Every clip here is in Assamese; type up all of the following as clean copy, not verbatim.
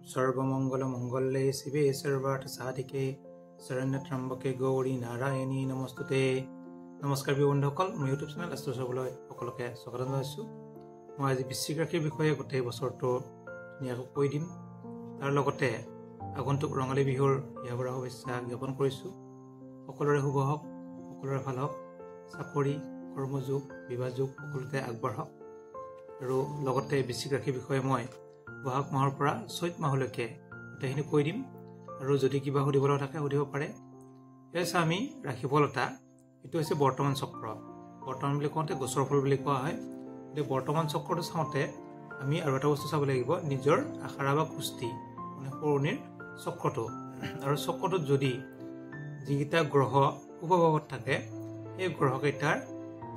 सर्वमंगलमंगल्ये शिवे सर्वार्थसाधिके शरण्यत्र्यम्बके गौरी नारायणी नमस्ते। नमस्कार बন্ধুসকল, মোৰ ইউটিউব চেনেল এষ্ট্ৰ চাবলৈ সকলোকে স্বাগত জনাইছোঁ। মই আজি বৃশ্চিক ৰাশিৰ বিষয়ে গোটেই বছৰটো ধুনীয়াকৈ কৈ দিম। তাৰ লগতে আগন্তুক ৰঙালী বিহুৰ ইয়াৰ শুভেচ্ছা জ্ঞাপন কৰিছোঁ। সকলোৰে শুভ হওক, সকলোৰে ভাল হওক, চাকৰি কৰ্মযোগ বিবাহযোগ সকলোতে আগবাঢ়ক। আৰু লগতে বৃশ্চিক ৰাশিৰ বিষয়ে মই বহাগ মাহৰ পৰা চৈত মাহলৈকে গোটেইখিনি কৈ দিম। আৰু যদি কিবা সুধিবলৈ থাকে সুধিব পাৰে। এয়া আমি ৰাশিফল এটা, এইটো হৈছে বৰ্তমান চক্ৰ। বৰ্তমান বুলি কওঁতে গছৰ ফল বুলি কোৱা হয়। গতিকে বৰ্তমান চক্ৰটো চাওঁতে আমি আৰু এটা বস্তু চাব লাগিব, নিজৰ আশাৰা বা কুস্তি মানে পুৰণিৰ চক্ৰটো। আৰু চক্ৰটোত যদি যিকেইটা গ্ৰহ শুভ ভাৱত থাকে, সেই গ্ৰহকেইটাৰ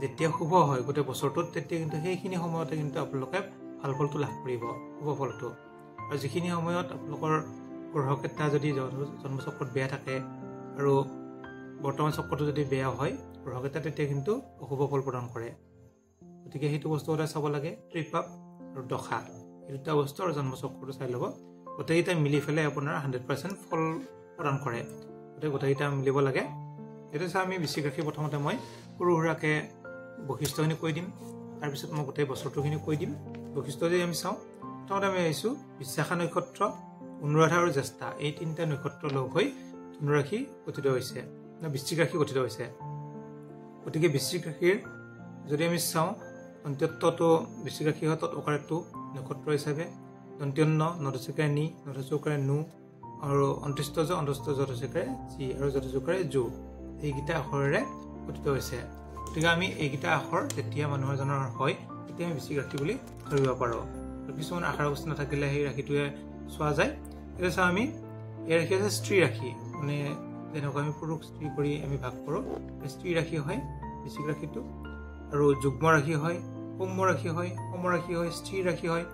যেতিয়া শুভ হয় গোটেই বছৰটোত, তেতিয়া কিন্তু সেইখিনি সময়তে কিন্তু আপোনালোকে ভাল ফলটো লাভ কৰিব, শুভ ফলটো। আৰু যিখিনি সময়ত আপোনালোকৰ গ্ৰহকেইটা যদি জন্মচক্ৰত বেয়া থাকে আৰু বৰ্তমান চক্ৰটো যদি বেয়া হয় গ্ৰহকেইটা, তেতিয়া কিন্তু অশুভ ফল প্ৰদান কৰে। গতিকে সেইটো বস্তু সদায় চাব লাগে। ত্ৰিপাপ আৰু দশা এই দুটা বস্তু আৰু জন্মচক্ৰটো চাই ল'ব। গোটেইকেইটা মিলি পেলাই আপোনাৰ 100% ফল প্ৰদান কৰে। গতিকে গোটেইকেইটা মিলিব লাগে। এইটো চাই আমি বৃশ্চিক ৰাশি প্ৰথমতে মই সৰু সুৰাকৈ বৈশিষ্ট্যখিনি কৈ দিম। তাৰপিছত মই গোটেই বছৰটোখিনি কৈ দিম। বৈশিষ্ট্য যদি আমি চাওঁ, প্ৰথমতে আমি আহিছোঁ বিশাখা নক্ষত্ৰ, অনুৰাধা আৰু জ্যেষ্ঠা এই তিনিটা নক্ষত্ৰ লগ হৈ ধনুৰাশি গঠিত হৈছে, বৃশ্চিক ৰাশি গঠিত হৈছে। গতিকে বৃশ্চিক ৰাশিৰ যদি আমি চাওঁ, অন্ত্যত্বটো বৃশ্চিক ৰাশি হয় তৎকাৰটো নক্ষত্ৰ হিচাপে, দন্ত্যন্ন নদচকাৰে নি, নদচকাৰে নু, আৰু অন্তস্থ অন্তস্থকাৰে চি, আৰু যথচকাৰে জু, এইকেইটা আখৰেৰে গঠিত হৈছে। গতিকে আমি এইকেইটা আখৰ যেতিয়া মানুহ এজনৰ হয় তেতিয়া আমি বৃশ্চিক ৰাশি বুলি ধৰিব পাৰোঁ। আৰু কিছুমান আশাৰ বস্তু নাথাকিলে সেই ৰাশিটোৱে চোৱা যায়। এতিয়া চাওঁ আমি এই ৰাশি হৈছে স্ত্ৰী ৰাশি, মানে যেনেকুৱা আমি পুৰুষ স্ত্ৰী কৰি আমি ভাগ কৰোঁ, স্ত্ৰী ৰাশি হয় বৃশ্চিক ৰাশিটো। আৰু যুগ্ম ৰাশি হয়, সৌম্য ৰাশি হয়, সম ৰাশি হয়, স্ত্ৰী ৰাশি হয়,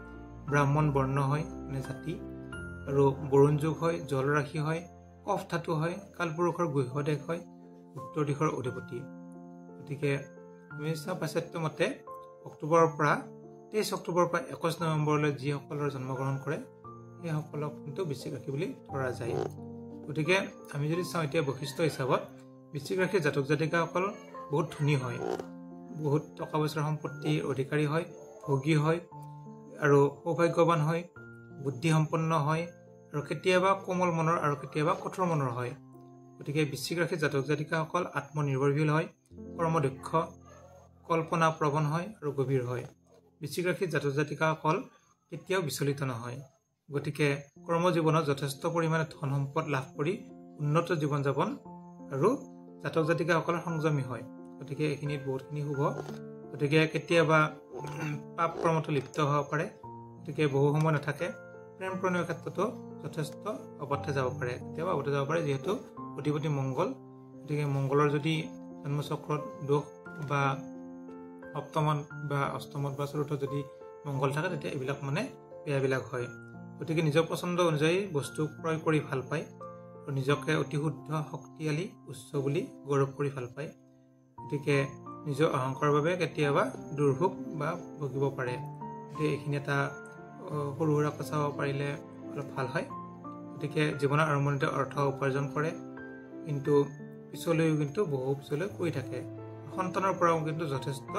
ব্ৰাহ্মণ বৰ্ণ হয় মানে জাতি, আৰু বৰুণ যুগ হয়, জল ৰাশি হয়, কফ ধাতু হয়, কালপুৰুষৰ গুহ্য দেশ হয়, উত্তৰ দিশৰ অধিপতি। গতিকে আমি চাওঁ পাশ্চাত্য মতে অক্টোবৰৰ পৰা 23 অক্টোবৰৰ পৰা 21 নৱেম্বৰলৈ যিসকলৰ জন্মগ্ৰহণ কৰে সেইসকলক কিন্তু বৃশ্চিক ৰাশি বুলি ধৰা যায়। গতিকে আমি যদি চাওঁ এতিয়া বৈশিষ্ট্য হিচাপত, বৃশ্চিক ৰাশিৰ জাতক জাতিকাসকল বহুত ধনী হয়, বহুত টকা পইচাৰ সম্পত্তিৰ অধিকাৰী হয়, ভোগী হয়, আৰু সৌভাগ্যৱান হয়, বুদ্ধিসম্পন্ন হয়, আৰু কেতিয়াবা কোমল মনৰ আৰু কেতিয়াবা কঠোৰ মনৰ হয়। গতিকে বৃশ্চিক ৰাশিৰ জাতক জাতিকাসকল আত্মনিৰ্ভৰশীল হয়, কৰ্মদক্ষ, কল্পনা প্ৰৱণ হয় আৰু গভীৰ হয়। বৃশ্চিক ৰাশিৰ জাতক জাতিকাসকল কেতিয়াও বিচলিত নহয়। গতিকে কৰ্মজীৱনত যথেষ্ট পৰিমাণে ধন সম্পদ লাভ কৰি উন্নত জীৱন যাপন, আৰু জাতক জাতিকাসকলৰ সংযমী হয়। গতিকে এইখিনিত বহুতখিনি শুভ। গতিকে কেতিয়াবা পাপ কৰ্মতো লিপ্ত হ'ব পাৰে, গতিকে বহু সময় নাথাকে। প্ৰেম প্ৰণয়ৰ ক্ষেত্ৰতো যথেষ্ট অৱধে যাব পাৰে, কেতিয়াবা অৱধে যাব পাৰে, যিহেতু অধিপতি মংগল। গতিকে মংগলৰ যদি জন্মচক্ৰত দোষ বা সপ্তমত বা অষ্টমত বা চতুৰ্থত যদি মংগল থাকে, তেতিয়া এইবিলাক মানে বেয়াবিলাক হয়। গতিকে নিজৰ পচন্দ অনুযায়ী বস্তু ক্ৰয় কৰি ভাল পায়, আৰু নিজকে অতি শুদ্ধ, শক্তিশালী, উচ্চ বুলি গৌৰৱ কৰি ভাল পায়। গতিকে নিজৰ অহংকাৰৰ বাবে কেতিয়াবা দুৰ্ভোগ বা ভুগিব পাৰে। গতিকে এইখিনি এটা সৰু সুৰাকৈ চাব পাৰিলে অলপ ভাল হয়। গতিকে জীৱনৰ আৰম্ভণিতে অৰ্থ উপাৰ্জন কৰে, কিন্তু পিছলৈও কিন্তু বহু পিছলৈ কৰি থাকে। সন্তানৰ পৰাও কিন্তু যথেষ্ট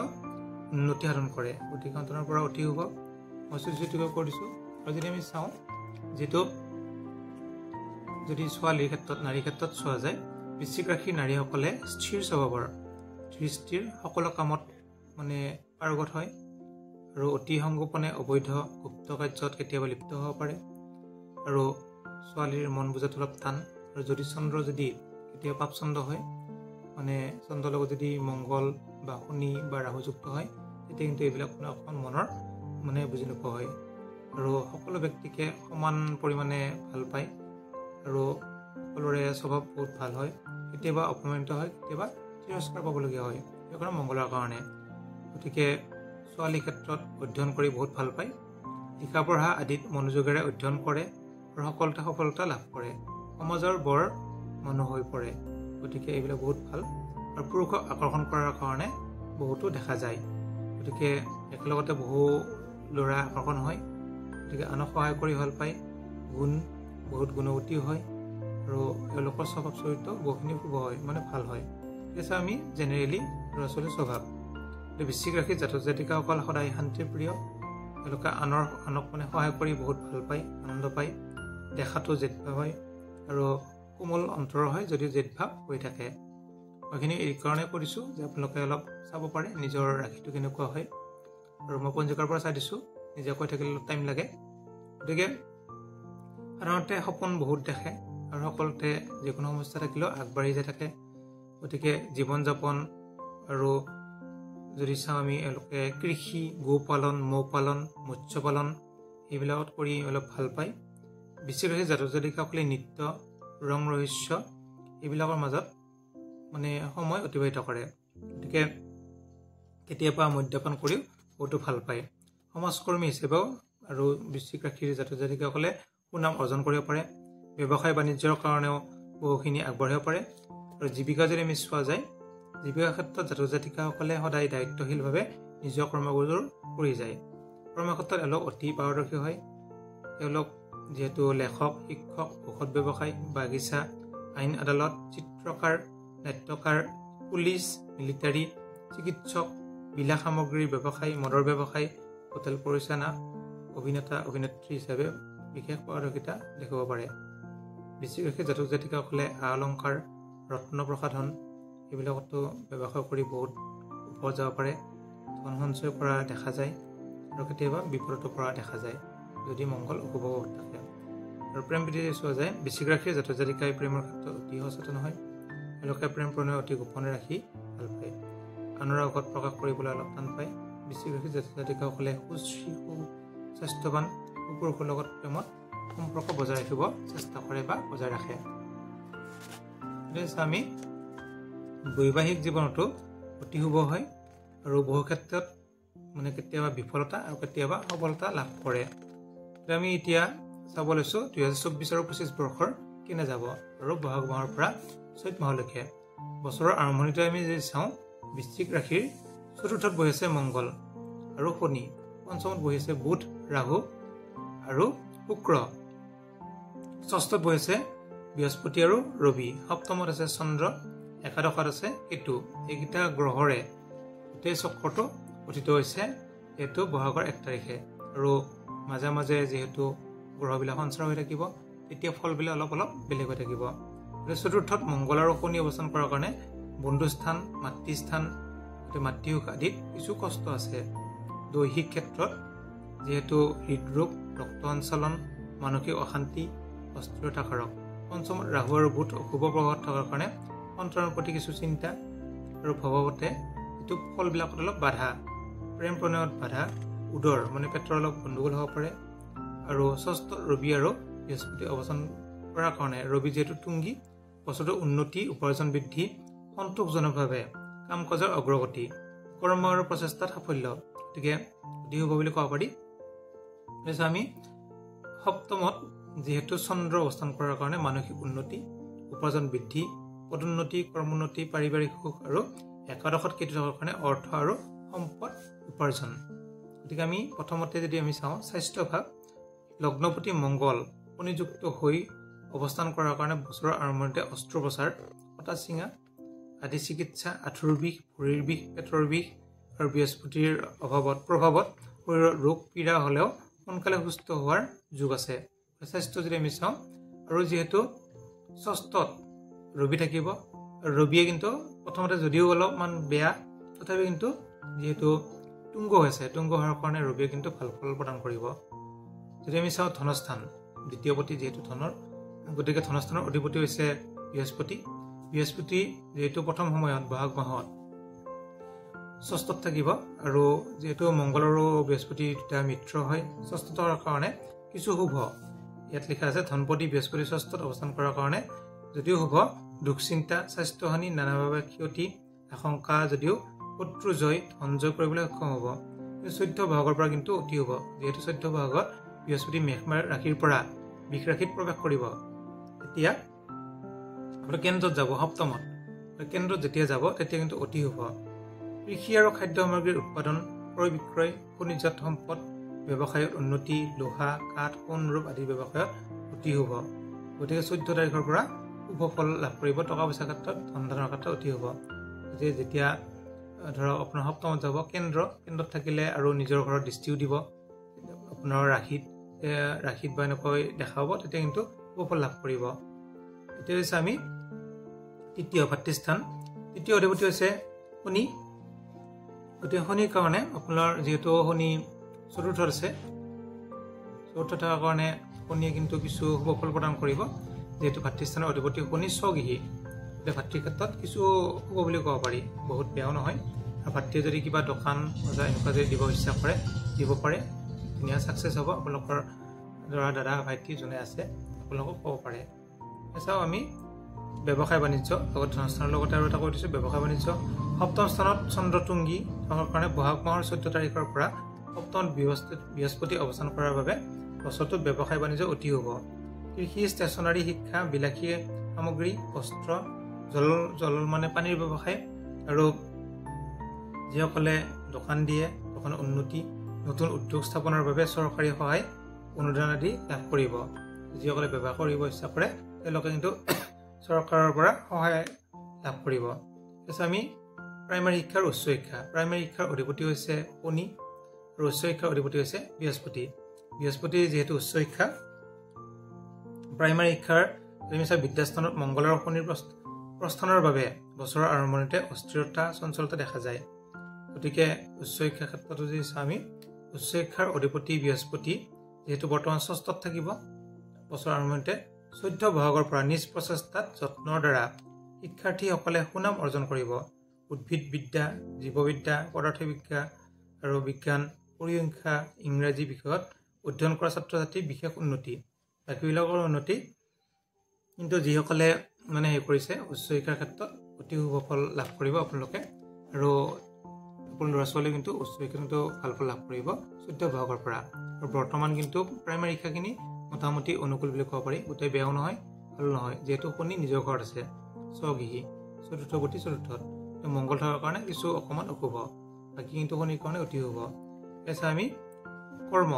উন্নতি সাধন কৰে। গতিকে সন্তানৰ পৰা অতি শুভ। মই চুটিকৈ কৈ দিছোঁ। আৰু যদি আমি চাওঁ, যিটো যদি ছোৱালীৰ ক্ষেত্ৰত, নাৰীৰ ক্ষেত্ৰত চোৱা যায়, বৃশ্চিক ৰাশিৰ নাৰীসকলে স্থিৰ স্বভাৱৰ, ধীৰ সকলো কামত মানে পাৰ্গত হয়, আৰু অতি সংগোপনে অবৈধ গুপ্ত কাৰ্যত কেতিয়াবা লিপ্ত হ'ব পাৰে। আৰু ছোৱালীৰ মন বুজাত অলপ টান। আৰু যদি চন্দ্ৰ যদি কেতিয়াবা পাপ চন্দ্ৰ হয়, মানে চন্দ্ৰৰ লগত যদি মংগল বা শনি বা ৰাহুযুক্ত হয়, তেতিয়া কিন্তু এইবিলাক অকণমান মনৰ মানে বুজি নোপোৱা হয়। আৰু সকলো ব্যক্তিকে সমান পৰিমাণে ভাল পায়, আৰু সকলোৰে স্বভাৱ বহুত ভাল হয়। কেতিয়াবা অপমানিত হয়, কেতিয়াবা তিৰস্কাৰ পাবলগীয়া হয়, সেইকাৰণে মংগলৰ কাৰণে। গতিকে ছোৱালীৰ ক্ষেত্ৰত অধ্যয়ন কৰি বহুত ভাল পায়, লিখা পঢ়া আদিত মনোযোগেৰে অধ্যয়ন কৰে, আৰু সকলোতে সফলতা লাভ কৰে, সমাজৰ বৰ মানুহ হৈ পৰে। গতিকে এইবিলাক বহুত ভাল, আৰু পুৰুষক আকৰ্ষণ কৰাৰ কাৰণে বহুতো দেখা যায়। গতিকে একেলগতে বহু ল'ৰা আকৰ্ষণ হয়, গতিকে আনক সহায় কৰি ভাল পায়, গুণ বহুত গুণৱতী হয় আৰু এওঁলোকৰ স্বভাৱ চৰিত্ৰ বহুখিনি শুভ হয় মানে ভাল হয়। এছা আমি জেনেৰেলি ল'ৰা ছোৱালীৰ স্বভাৱ বৃশ্চিক ৰাশিৰ জাতক জাতিকাসকল সদায় শান্তিৰ প্ৰিয়। এওঁলোকে আনক মানে সহায় কৰি বহুত ভাল পায়, আনন্দ পায়, দেখাটো জেদভাৱ হয় আৰু কোমল অন্তৰৰ হয় যদিও জেদভাৱ হৈ থাকে। এইখিনি এই কাৰণে কৰিছোঁ যে আপোনালোকে অলপ চাব পাৰে নিজৰ ৰাশিটো কেনেকুৱা হয়। আৰু মই পঞ্জিকাৰ পৰা চাই দিছোঁ, নিজে কৈ থাকিলে অলপ টাইম লাগে। গতিকে সাধাৰণতে সপোন বহুত দেখে আৰু সকলোতে যিকোনো সমস্যা থাকিলেও আগবাঢ়ি যাই থাকে। গতিকে জীৱন যাপন আৰু যদি চাওঁ আমি এওঁলোকে কৃষি, গোপালন, মৌ পালন, মৎস্য পালন এইবিলাকত কৰি অলপ ভাল পায়। বৃশ্চিক ৰাশিৰ জাতক জাতিকাসকলে নৃত্য, ৰং ৰহস্য এইবিলাকৰ মাজত মানে সময় অতিবাহিত কৰে। গতিকে কেতিয়াবা মদ্যপান কৰিও বহুতো ভাল পায়। সমাজকৰ্মী হিচাপেও আৰু বৃশ্চিক ৰাশিৰ জাতক জাতিকাসকলে সুনাম অৰ্জন কৰিব পাৰে। ব্যৱসায় বাণিজ্যৰ কাৰণেও বহুখিনি আগবাঢ়িব পাৰে। আৰু জীৱিকা যদি আমি চোৱা যায়, জীৱিকাৰ ক্ষেত্ৰত জাতক জাতিকাসকলে সদায় দায়িত্বশীলভাৱে নিজৰ কৰ্মবোৰ কৰি যায়। কৰ্মক্ষেত্ৰত এওঁলোক অতি পাৰদৰ্শী হয়। তেওঁলোক যিহেতু লেখক, শিক্ষক, ঔষধ ব্যৱসায়, বাগিচা, আইন আদালত, চিত্ৰকাৰ, নাট্যকাৰ, পুলিচ, মিলিটাৰী, চিকিৎসক, বিলাস সামগ্ৰীৰ ব্যৱসায়, মদৰ ব্যৱসায়, হোটেল পৰিচালনা, অভিনেতা অভিনেত্ৰী হিচাপে বিশেষ পাৰদৰ্শিতা দেখুৱাব পাৰে। বৃশ্চিক ৰাশিৰ জাতক জাতিকাসকলে আ অলংকাৰ, ৰত্ন প্ৰসাধন এইবিলাকতো ব্যৱসায় কৰি বহুত ওপৰত যাব পাৰে। ধন সঞ্চয় কৰা দেখা যায় আৰু কেতিয়াবা বিপদতো পৰা দেখা যায় যদি মংগল অশুভ থাকে। আৰু প্ৰেম প্ৰীতি চোৱা যায়, বৃশ্চিক ৰাশিৰ জাতক জাতিকাই প্ৰেমৰ ক্ষেত্ৰত অতি সচেতন হয়। এওঁলোকে প্ৰেম প্ৰণয় অতি গোপনে ৰাখি ভাল পায়। আনৰ আগত প্ৰকাশ কৰিবলৈ অলপ টান পায়। বৃশ্চিক ৰাশিৰ জাতক জাতিকাসকলে স্বাস্থ্যৱান পুৰুষৰ লগত প্ৰেমত সম্পৰ্ক বজাই ৰাখিব চেষ্টা কৰে বা বজাই ৰাখে। আমি বৈবাহিক জীৱনতো অতি শুভ হয় আৰু বহু ক্ষেত্ৰত মানে কেতিয়াবা বিফলতা আৰু কেতিয়াবা সফলতা লাভ কৰে। আমি এতিয়া চাব লৈছোঁ 2024 আৰু 25 বৰ্ষৰ কেনে যাব আৰু বহাগ মাহৰ পৰা চৈত মাহলৈকে। বছৰৰ আৰম্ভণিতে আমি যদি চাওঁ, বৃশ্চিক ৰাশিৰ চতুৰ্থত বহি আছে মংগল আৰু শনি, পঞ্চমত বহি আছে বুধ, ৰাহু আৰু শুক্ৰ, ষষ্ঠত বহি আছে বৃহস্পতি আৰু ৰবি, সপ্তমত আছে চন্দ্ৰ, একাদশত আছে কেতু। এইকেইটা গ্ৰহৰে গোটেই চক্ৰটো গঠিত হৈছে যিহেতু বহাগৰ 1 তাৰিখে। আৰু মাজে মাজে যিহেতু গ্ৰহবিলাক সঞ্চাৰ হৈ থাকিব, তেতিয়া ফলবিলাক অলপ অলপ বেলেগ হৈ থাকিব। চতুৰ্থত মংগল আৰু শনি অৱস্থান কৰাৰ কাৰণে বন্ধুস্থান, মাতৃস্থান, মাতৃসুখ আদিত কিছু কষ্ট আছে। দৈহিক ক্ষেত্ৰত যিহেতু হৃদৰোগ, ৰক্ত সঞ্চালন, মানসিক অশান্তি, অস্থিৰতা কাৰক। পঞ্চমত ৰাহু আৰু বুধ অশুভ প্ৰভাৱত থকাৰ কাৰণে সন্তানৰ প্ৰতি কিছু চিন্তা আৰু ভৱতে যিটো ফলবিলাকত অলপ বাধা, প্ৰেম প্ৰণয়ত বাধা, উদৰ মানে পেটৰ অলপ গণ্ডগোল হ'ব পাৰে। আৰু ষষ্ঠত ৰবি আৰু বৃহস্পতি অৱস্থান কৰাৰ কাৰণে ৰবি যিহেতু তুংগী, বছৰটোৰ উন্নতি, উপাৰ্জন বৃদ্ধি, সন্তোষজনকভাৱে কাম কাজৰ অগ্ৰগতি, কৰ্ম আৰু প্ৰচেষ্টাত সাফল্য, গতিকে অতি শুভ বুলি ক'ব পাৰি। আমি সপ্তমত যিহেতু চন্দ্ৰ অৱস্থান কৰাৰ কাৰণে মানসিক উন্নতি, উপাৰ্জন বৃদ্ধি, পদোন্নতি, কৰ্মোন্নতি, পাৰিবাৰিক সুখ আৰু একাদশত কেতু থকাৰ কাৰণে অৰ্থ আৰু সম্পদ উপাৰ্জন। গতিকে আমি প্ৰথমতে যদি আমি চাওঁ স্বাস্থ্যভাৱ, লগ্নপতি মংগল শনিযুক্ত হৈ অৱস্থান কৰাৰ কাৰণে বছৰৰ আৰম্ভণিতে অস্ত্ৰোপচাৰ, কটা চিঙা আদি চিকিৎসা, আঁঠুৰ বিষ, ভৰিৰ বিষ, পেটৰ বিষ আৰু বৃহস্পতিৰ প্ৰভাৱত শৰীৰৰ ৰোগ পীড়া হ'লেও সোনকালে সুস্থ হোৱাৰ যোগ আছে। স্বাস্থ্য যদি আমি চাওঁ, আৰু যিহেতু ষষ্ঠত ৰবি থাকিব, ৰবিয়ে কিন্তু প্ৰথমতে যদিও অলপমান বেয়া, তথাপি কিন্তু যিহেতু তুংগ হৈছে, তুংগ হোৱাৰ কাৰণে ৰবিয়ে কিন্তু ভাল ফল প্ৰদান কৰিব। যদি আমি চাওঁ ধনস্থান, দ্বিতীয়পতি যিহেতু ধনৰ, গতিকে ধনস্থানৰ অধিপতি হৈছে বৃহস্পতি। বৃহস্পতি যিহেতু প্ৰথম সময়ত বহাগ মাহত ষষ্ঠত থাকিব, আৰু যিহেতু মংগল আৰু বৃহস্পতি দুটা মিত্ৰ হয়, ষষ্ঠৰ কাৰণে কিছু শুভ। ইয়াত লিখা আছে ধনপতি বৃহস্পতি ষষ্ঠত অৱস্থান কৰাৰ কাৰণে যদিও শুভ, দুখ চিন্তা, স্বাস্থ্যহানি, নানাভাৱে ক্ষতি, আশংকা যদিও শত্ৰু জয়, ধন জয় কৰিবলৈ সক্ষম হ'ব। কিন্তু 14 বহাগৰ পৰা কিন্তু অতি শুভ, যিহেতু 14 বহাগত বৃহস্পতি মেষ ৰাশিৰ পৰা বৃষ ৰাশিত প্ৰৱেশ কৰিব। এতিয়া আপোনাৰ কেন্দ্ৰত যাব, সপ্তমত কেন্দ্ৰত যেতিয়া যাব তেতিয়া কিন্তু অতি শুভ। কৃষি আৰু খাদ্য সামগ্ৰীৰ উৎপাদন, ক্ৰয় বিক্ৰয়, খনিজাত সম্পদ ব্যৱসায়ত উন্নতি, লোহা, কাঠ, সোণ ৰূপ আদি ব্যৱসায়ত অতি শুভ গতিকে 14 তাৰিখৰ পৰা শুভ ফল লাভ কৰিব টকা পইচাৰ ক্ষেত্ৰত ধন ধাৰণৰ ক্ষেত্ৰত অতি শুভ গতিকে যেতিয়া ধৰক আপোনাৰ সপ্তমত যাব কেন্দ্ৰত থাকিলে আৰু নিজৰ ঘৰত দৃষ্টিও দিব আপোনাৰ ৰাশিত বা এনেকৈ দেখা হ'ব তেতিয়া কিন্তু শুভ ফল লাভ কৰিব এতিয়া হৈছে আমি তৃতীয় ভাতৃস্থান তৃতীয় অধিপতি হৈছে শনি গতিকে শনিৰ কাৰণে আপোনাৰ যিহেতু শনি চতুৰ্থত আছে চতুৰ্থ থকাৰ কাৰণে শনিয়ে কিন্তু কিছু শুভ ফল প্ৰদান কৰিব যেহেতু ভাতৃস্থানৰ অধিপতি শনি স্বগৃহী গতিকে ভাতৃৰ ক্ষেত্ৰত কিছু শুভ বুলি ক'ব পাৰি বহুত বেয়াও নহয় আৰু ভাতৃয়ে যদি কিবা দোকান বজাৰ এনেকুৱা যদি দিব ইচ্ছা কৰে দিব পাৰে ধুনীয়া ছাকচেছ হ'ব আপোনালোকৰ ল'ৰা দাদা ভাইটি যোনে আছে আপোনালোকক ক'ব পাৰে চাওঁ আমি ব্যৱসায় বাণিজ্য লগত ধনস্থানৰ লগতে আৰু এটা কৈ দিছোঁ ব্যৱসায় বাণিজ্য সপ্তম স্থানত চন্দ্ৰতুংগী থকাৰ কাৰণে বহাগ মাহৰ 14 তাৰিখৰ পৰা সপ্তমত বৃহস্পতি অৱস্থান কৰাৰ বাবে বছৰটোত ব্যৱসায় বাণিজ্য অতি শুভ কৃষি ষ্টেচনাৰী শিক্ষা বিলাসী সামগ্ৰী বস্ত্ৰ জল মানে পানীৰ ব্যৱসায় আৰু যিসকলে দোকান দিয়ে দোকানৰ উন্নতি নতুন উদ্যোগ স্থাপনৰ বাবে চৰকাৰী সহায় অনুদান আদি লাভ কৰিব যিসকলে ব্যৱসায় কৰিব ইচ্ছা কৰে তেওঁলোকে কিন্তু চৰকাৰৰ পৰা সহায় লাভ কৰিব তাৰপিছত আমি প্ৰাইমাৰী শিক্ষাৰ উচ্চ শিক্ষা প্ৰাইমাৰী শিক্ষাৰ অধিপতি হৈছে শনি আৰু উচ্চ শিক্ষাৰ অধিপতি হৈছে বৃহস্পতি যিহেতু উচ্চ শিক্ষা প্ৰাইমাৰী শিক্ষাৰ বিদ্যাস্থানত মংগল আৰু শনিৰ প্ৰস্থানৰ বাবে বছৰৰ আৰম্ভণিতে অস্থিৰতা চঞ্চলতা দেখা যায় গতিকে উচ্চ শিক্ষাৰ ক্ষেত্ৰতো যদি চাওঁ আমি উচ্চ শিক্ষাৰ অধিপতি বৃহস্পতি যেহেতু বৰ্তমান ষষ্ঠত থাকিব বছৰৰ আৰম্ভণিতে 14 বহাগৰ পৰা নিজ প্ৰচেষ্টাত যত্নৰ দ্বাৰা শিক্ষাৰ্থীসকলে সুনাম অৰ্জন কৰিব উদ্ভিদ বিদ্যা জীৱবিদ্যা পদাৰ্থ বিজ্ঞান আৰু বিজ্ঞান পৰিসংখ্যা ইংৰাজী বিষয়ত অধ্যয়ন কৰা ছাত্ৰ ছাত্ৰীৰ বিশেষ উন্নতি বাকীবিলাকৰ উন্নতি কিন্তু যিসকলে মানে হেৰি কৰিছে উচ্চ শিক্ষাৰ ক্ষেত্ৰত অতি শুভ ফল লাভ কৰিব আপোনালোকে আৰু আপোনাৰ ল'ৰা ছোৱালী কিন্তু উচ্চ শিক্ষা কিন্তু ভাল ফল লাভ কৰিব 14 বহাগৰ পৰা আৰু বৰ্তমান কিন্তু প্ৰাইমাৰী শিক্ষাখিনি মোটামুটি অনুকূল বুলি ক'ব পাৰি গোটেই বেয়াও নহয় ভালো নহয় যিহেতু শনি নিজৰ ঘৰত আছে স্বগৃহী চতুৰ্থত মংগল থকাৰ কাৰণে কিছু অকণমান অশুভ বাকী কিন্তু শনিৰ কাৰণে অতি শুভ তাৰপিছত আমি কৰ্ম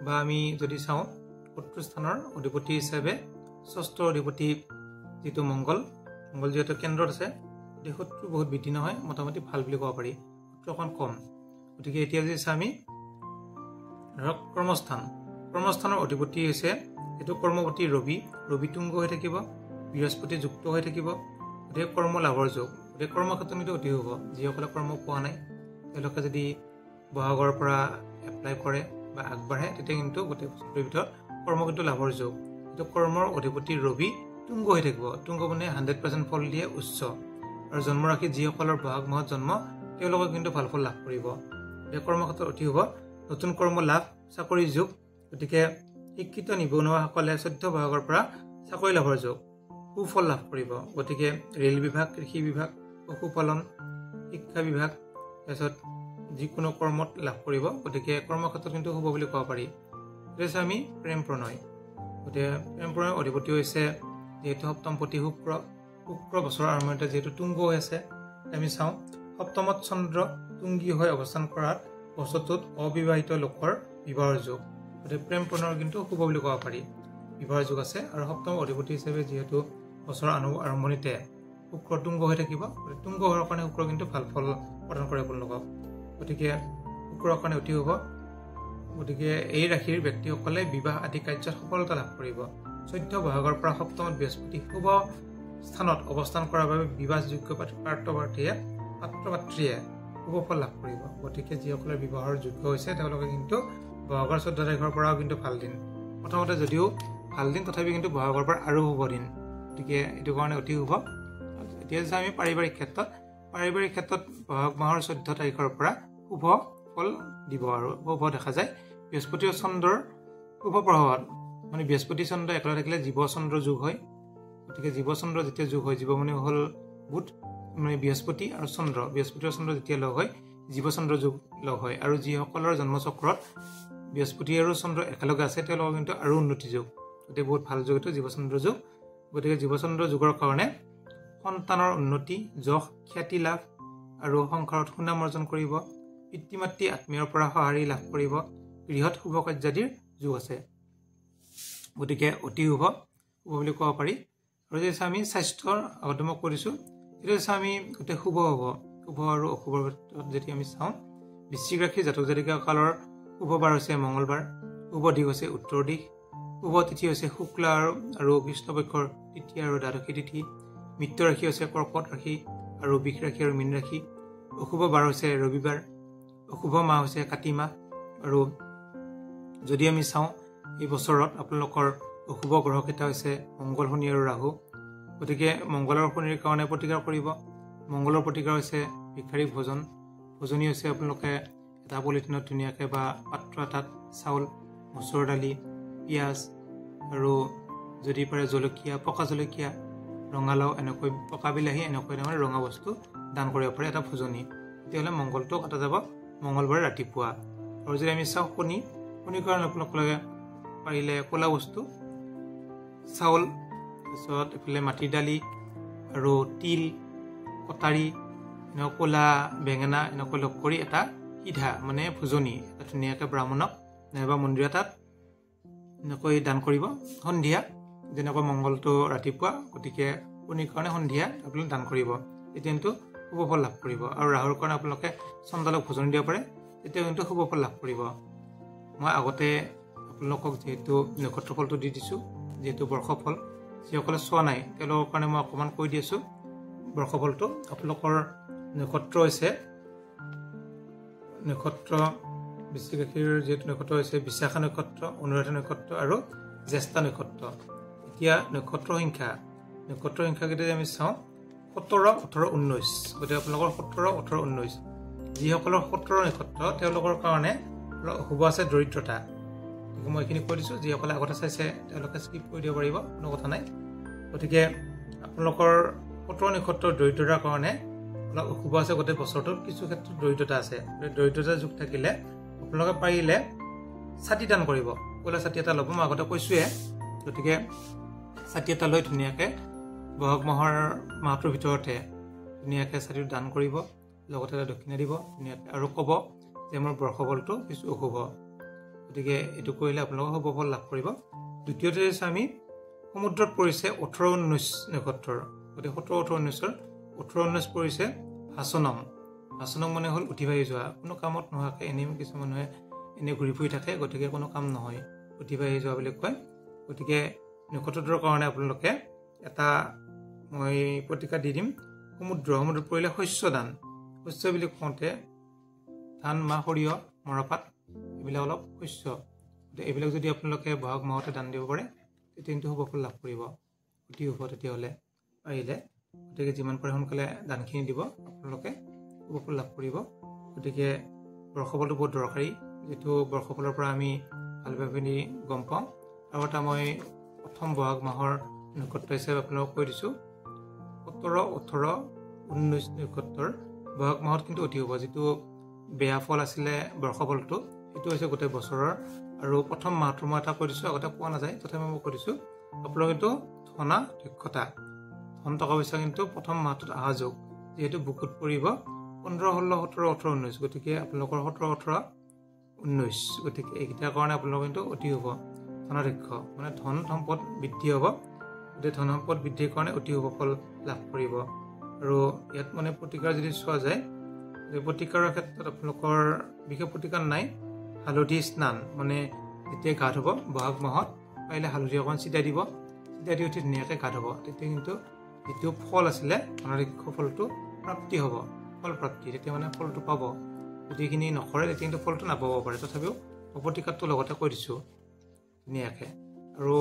বা আমি যদি চাওঁ শত্ৰুস্থানৰ অধিপতি হিচাপে ষষ্ঠ অধিপতি যিটো মংগল যিহেতু কেন্দ্ৰত আছে গতিকে শত্ৰু বহুত বৃদ্ধি নহয় মোটামুটি ভাল বুলি ক'ব পাৰি শত্ৰু অকণ কম গতিকে এতিয়া যদি চাওঁ আমি ধৰক কৰ্মস্থানৰ অধিপতি হৈছে এইটো কৰ্মপতি ৰবি তুংগ হৈ থাকিব বৃহস্পতি যুক্ত হৈ থাকিব গতিকে কৰ্ম লাভৰ যোগ গতিকে কৰ্মক্ষেত্ৰত কিন্তু অতি শুভ যিসকলে কৰ্ম পোৱা নাই তেওঁলোকে যদি বহাগৰ পৰা এপ্লাই কৰে বা আগবাঢ়ে তেতিয়া কিন্তু গোটেই বছৰটোৰ ভিতৰত কৰ্ম কিন্তু লাভৰ যোগ এইটো কৰ্মৰ অধিপতি ৰবি তুংগ হৈ থাকিব তুংগ মানে 100% ফল দিয়ে উচ্চ আৰু জন্ম ৰাশিত যিসকলৰ বহাগ মাহত জন্ম তেওঁলোকে কিন্তু ভাল ফল লাভ কৰিব গতিকে কৰ্মক্ষেত্ৰত অতি শুভ নতুন কৰ্ম লাভ চাকৰি যোগ গতিকে শিক্ষিত নিবনুৱাসকলে 14 বহাগৰ পৰা চাকৰি লাভৰ যোগ সুফল লাভ কৰিব গতিকে ৰেল বিভাগ কৃষি বিভাগ পশুপালন শিক্ষা বিভাগ তাৰপিছত যিকোনো কৰ্মত লাভ কৰিব গতিকে কৰ্মক্ষেত্ৰত কিন্তু শুভ বুলি ক'ব পাৰি তাৰপিছত আমি প্ৰেম প্ৰণয় গতিকে প্ৰেম প্ৰণয়ৰ অধিপতি হৈছে যিহেতু সপ্তমপতি শুক্ৰ বছৰৰ আৰম্ভণিতে যিহেতু তুংগ হৈ আছে আমি চাওঁ সপ্তমত চন্দ্ৰ তুংগী হৈ অৱস্থান কৰাত বছৰটোত অবিবাহিত লোকৰ বিবাহৰ যোগ গতিকে প্ৰেম প্ৰণয়ৰ কিন্তু শুভ বুলি ক'ব পাৰি বিবাহৰ যোগ আছে আৰু সপ্তম অধিপতি হিচাপে যিহেতু বছৰৰ আৰম্ভণিতে শুক্ৰ তুংগ হৈ থাকিব তুংগ হোৱাৰ কাৰণে শুক্ৰ কিন্তু ভাল ফল প্ৰদান কৰে আপোনালোকক গতিকে শুক্ৰৰ কাৰণে অতি শুভ গতিকে এই ৰাশিৰ ব্যক্তিসকলে বিবাহ আদি কাৰ্যত সফলতা লাভ কৰিব 14 বহাগৰ পৰা সপ্তমত বৃহস্পতি শুভ স্থানত অৱস্থান কৰাৰ বাবে বিবাহযোগ্য পাত্ৰপাত্ৰীয়ে শুভ ফল লাভ কৰিব গতিকে যিসকলে বিবাহৰ যোগ্য হৈছে তেওঁলোকে কিন্তু বহাগৰ 14 তাৰিখৰ পৰাও কিন্তু ভাল দিন প্ৰথমতে যদিও ভাল দিন তথাপি কিন্তু বহাগৰ পৰা আৰু শুভ দিন গতিকে এইটো কাৰণে অতি শুভ এতিয়া যে আমি পাৰিবাৰিক ক্ষেত্ৰত বহাগ মাহৰ 14 তাৰিখৰ পৰা শুভ ফল দিব আৰু শুভ দেখা যায় বৃহস্পতি আৰু চন্দ্ৰৰ শুভ প্ৰভাৱত মানে বৃহস্পতি চন্দ্ৰ একেলগে থাকিলে জীৱ চন্দ্ৰ যোগ হয় গতিকে জীৱ চন্দ্ৰ যেতিয়া যোগ হয় জীৱ মানে হ'ল বুধ মানে বৃহস্পতি আৰু চন্দ্ৰ যেতিয়া লগ হয় জীৱ চন্দ্ৰ যোগ লগ হয় আৰু যিসকলৰ জন্মচক্ৰত বৃহস্পতি আৰু চন্দ্ৰ একেলগে আছে তেওঁলোকৰ কিন্তু আৰু উন্নতি যোগ গতিকে বহুত ভাল যোগ এইটো জীৱ চন্দ্ৰ যোগ গতিকে জীৱ চন্দ্ৰ যোগৰ কাৰণে সন্তানৰ উন্নতি যশ খ্যাতি লাভ আৰু সংসাৰত সুনাম অৰ্জন কৰিব পিতৃ মাতৃ আত্মীয়ৰ পৰা সঁহাৰি লাভ কৰিব গৃহত শুভ কাৰ্যাদিৰ যোগ আছে গতিকে অতি শুভ বুলি ক'ব পাৰি। আৰু যদি আমি স্বাস্থ্যৰ আগতে মই কৈ দিছোঁ, এতিয়া আমি গোটেই শুভ আৰু অশুভৰ ক্ষেত্ৰত যদি আমি চাওঁ, বৃশ্চিক ৰাশি জাতক জাতিকাসকলৰ শুভ বাৰ হৈছে মঙলবাৰ, শুভ দিশ হৈছে উত্তৰ দিশ, শুভ তিথি হৈছে শুক্লা আৰু কৃষ্ণপক্ষৰ তৃতীয়া আৰু দ্বাদশী তিথি, মৃত্যু ৰাশি হৈছে কৰ্কট ৰাশি আৰু বৃষ ৰাশি আৰু মীন ৰাশি, অশুভ বাৰ হৈছে ৰবিবাৰ, অশুভ মাহ হৈছে কাতি মাহ। আৰু যদি আমি চাওঁ এই বছৰত আপোনালোকৰ অশুভ গ্ৰহকেইটা হৈছে মংগল, শনি আৰু ৰাহু। গতিকে মংগল আৰু শনিৰ কাৰণে প্ৰতিকাৰ কৰিব। মংগলৰ প্ৰতিকাৰ হৈছে ভিক্ষাৰী ভোজনী হৈছে আপোনালোকে এটা পলিথিনত ধুনীয়াকৈ বা পাত্ৰ এটাত চাউল, মচুৰ দালি, পিঁয়াজ আৰু যদি পাৰে জলকীয়া, পকা জলকীয়া, ৰঙালাও, এনেকৈ পকা বিলাহী, এনেকৈ ধৰণৰ ৰঙা বস্তু দান কৰিব পাৰে এটা ভোজনী। তেতিয়াহ'লে মংগলটো কটা যাব মংগলবাৰে ৰাতিপুৱা। আৰু যদি আমি চাওঁ শনিৰ কাৰণে আপোনালোকে পাৰিলে ক'লা বস্তু, চাউল, তাৰপিছত এইফালে মাটিৰ দালি আৰু তিল, কটাৰী, এনেকুৱা ক'লা বেঙেনা এনেকৈ লগ কৰি এটা সিধা মানে ভোজনী এটা ধুনীয়াকৈ ব্ৰাহ্মণক নাইবা মন্দিৰ এটাত এনেকৈ দান কৰিব সন্ধিয়া, যেনেকৈ মংগলটো ৰাতিপুৱা। গতিকে শনিৰ কাৰণে সন্ধিয়া আপোনালোকে দান কৰিব, তেতিয়া কিন্তু শুভ ফল লাভ কৰিব। আৰু ৰাহুৰ কাৰণে আপোনালোকে চন্দালক ভোজনী দিব পাৰে, তেতিয়া কিন্তু শুভ ফল লাভ কৰিব। মই আগতে আপোনালোকক যিহেতু নক্ষত্ৰ ফলটো দি দিছোঁ, যিহেতু বৰ্ষফল যিসকলে চোৱা নাই তেওঁলোকৰ কাৰণে মই অকণমান কৈ দি আছোঁ। বৰ্ষফলটো আপোনালোকৰ নক্ষত্ৰ হৈছে বৃশ্চিক ৰাশিৰ যিহেতু নক্ষত্ৰ হৈছে বিশাখা নক্ষত্ৰ, অনুৰাধা নক্ষত্ৰ আৰু জ্যেষ্ঠা নক্ষত্ৰ। এতিয়া নক্ষত্ৰ সংখ্যা যদি আমি চাওঁ 17, 18, 19। গতিকে আপোনালোকৰ 17, 18, 19 যিসকলৰ 17 নক্ষত্ৰ তেওঁলোকৰ কাৰণে শুভ আছে দৰিদ্ৰতা। গতিকে মই এইখিনি কৈ দিছোঁ, যিসকলে আগতে চাইছে তেওঁলোকে স্কিপ কৰি দিব পাৰিব, কোনো কথা নাই। গতিকে আপোনালোকৰ 17 নক্ষত্ৰৰ দৰিদ্ৰতাৰ কাৰণে অলপ অশুভ আছে গোটেই বছৰটোত, কিছু ক্ষেত্ৰত দৰিদ্ৰতা আছে। দৰিদ্ৰতা যুগ থাকিলে আপোনালোকে পাৰিলে ছাতি দান কৰিব, ক'লা ছাতি এটা ল'ব, মই আগতে কৈছোঁৱে। গতিকে ছাতি এটা লৈ ধুনীয়াকৈ বহাগ মাহটোৰ ভিতৰতে ধুনীয়াকৈ ছাতিটো দান কৰিব, লগতে এটা দক্ষিণা দিব ধুনীয়াকৈ, আৰু ক'ব যে মোৰ বৰ্ষফলটো কিছু অশুভ। গতিকে এইটো কৰিলে আপোনালোকে শুভ ফল লাভ কৰিব। দ্বিতীয়তে আমি সমুদ্ৰত পৰিছে 18, 19 নক্ষত্ৰৰ। গতিকে 17, 18, 19ৰ 18, 19 পৰিছে ভাচনং মানে হ'ল উঠি ভাহি যোৱা, কোনো কামত নোহোৱাকৈ এনেই কিছু মানুহে এনেই ঘূৰি ফুৰি থাকে, গতিকে কোনো কাম নহয়, উঠি ভাহি যোৱা বুলি কয়। গতিকে নক্ষত্ৰটোৰ কাৰণে আপোনালোকে এটা মই প্ৰতিকাৰ দি দিম। সমুদ্ৰত পৰিলে শস্য দান, শস্য বুলি কওঁতে ধান, মাহ, সৰিয়হ, মৰাপাট, এইবিলাক অলপ শস্য, এইবিলাক যদি আপোনালোকে বহাগ মাহতে দান দিব পাৰে তেতিয়া কিন্তু শুভ ফল লাভ কৰিব, অতি শুভ। তেতিয়াহ'লে পাৰিলে গতিকে যিমান পাৰে সোনকালে দানখিনি দিব, আপোনালোকে শুভ ফল লাভ কৰিব। গতিকে বৰ্ষফলটো বহুত দৰকাৰী, যিটো বৰ্ষফলৰ পৰা আমি ভালভাৱে গম পাওঁ। আৰু এটা মই প্ৰথম বহাগ মাহৰ নক্ষত্ৰ হিচাপে আপোনালোকক কৈ দিছোঁ, 17, 18, 19 নক্ষত্ৰৰ বহাগ মাহত কিন্তু অতি শুভ। যিটো বেয়া ফল আছিলে বৰ্ষফলটো, সেইটো হৈছে গোটেই বছৰৰ। আৰু প্ৰথম মাহটো মই এটা কৈ দিছোঁ, আগতে পোৱা নাযায়, তথাপি মই কৈ দিছোঁ আপোনালোকে কিন্তু ধনা দক্ষতা, ধন টকা পইচা কিন্তু প্ৰথম মাহটোত অহা যোগ, যিহেতু বুকুত পৰিব 15, 16, 17, 18, 19। গতিকে আপোনালোকৰ 17, 18, 19 গতিকে এইকেইটাৰ কাৰণে আপোনালোকৰ কিন্তু অতি শুভ। ধনাধ্যক্ষ মানে ধন সম্পদ বৃদ্ধি হ'ব, গতিকে ধন সম্পদ বৃদ্ধিৰ কাৰণে অতি শুভ ফল লাভ কৰিব। আৰু ইয়াত মানে প্ৰতিকাৰ যদি চোৱা যায়, প্ৰতিকাৰৰ ক্ষেত্ৰত আপোনালোকৰ বিশেষ প্ৰতিকাৰ নাই। হালধি স্নান মানে যেতিয়া গা ধুব বহাগ মাহত, পাৰিলে হালধি অকণমান ছিটাই দি উঠি ধুনীয়াকৈ গা ধুব, তেতিয়া কিন্তু যিটো ফল আছিলে ধনাধ্যক্ষ ফলটো প্ৰাপ্তি হ'ব, ফল প্ৰাপ্তি, তেতিয়া মানে ফলটো পাব। যদি এইখিনি নকৰে তেতিয়া কিন্তু ফলটো নাপাব পাৰে। তথাপিও প্ৰতিকাৰটো লগতে কৈ দিছোঁ ধুনীয়াকৈ। আৰু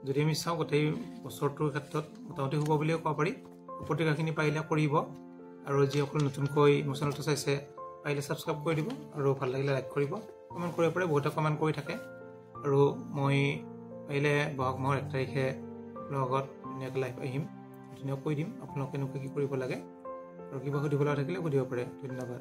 যদি আমি চাওঁ গোটেই বছৰটোৰ ক্ষেত্ৰত মোটামুটি শুভ বুলিও ক'ব পাৰি। প্ৰতিকাৰখিনি পাৰিলে কৰিব। আৰু যিসকলে নতুনকৈ মোৰ চেনেলটো চাইছে পাৰিলে ছাবস্ক্ৰাইব কৰি দিব, আৰু ভাল লাগিলে লাইক কৰিব, কমেণ্ট কৰিব পাৰে, বহুতে কমেণ্ট কৰি থাকে। আৰু মই পাৰিলে বহাগ মাহৰ 1 তাৰিখে আপোনাৰ লগত ধুনীয়াকৈ লাইভ আহিম, ধুনীয়াকৈ কৈ দিম আপোনালোকে কেনেকৈ কি কৰিব লাগে। আৰু কিবা সুধিব লগা থাকিলে সুধিব পাৰে। ধন্যবাদ।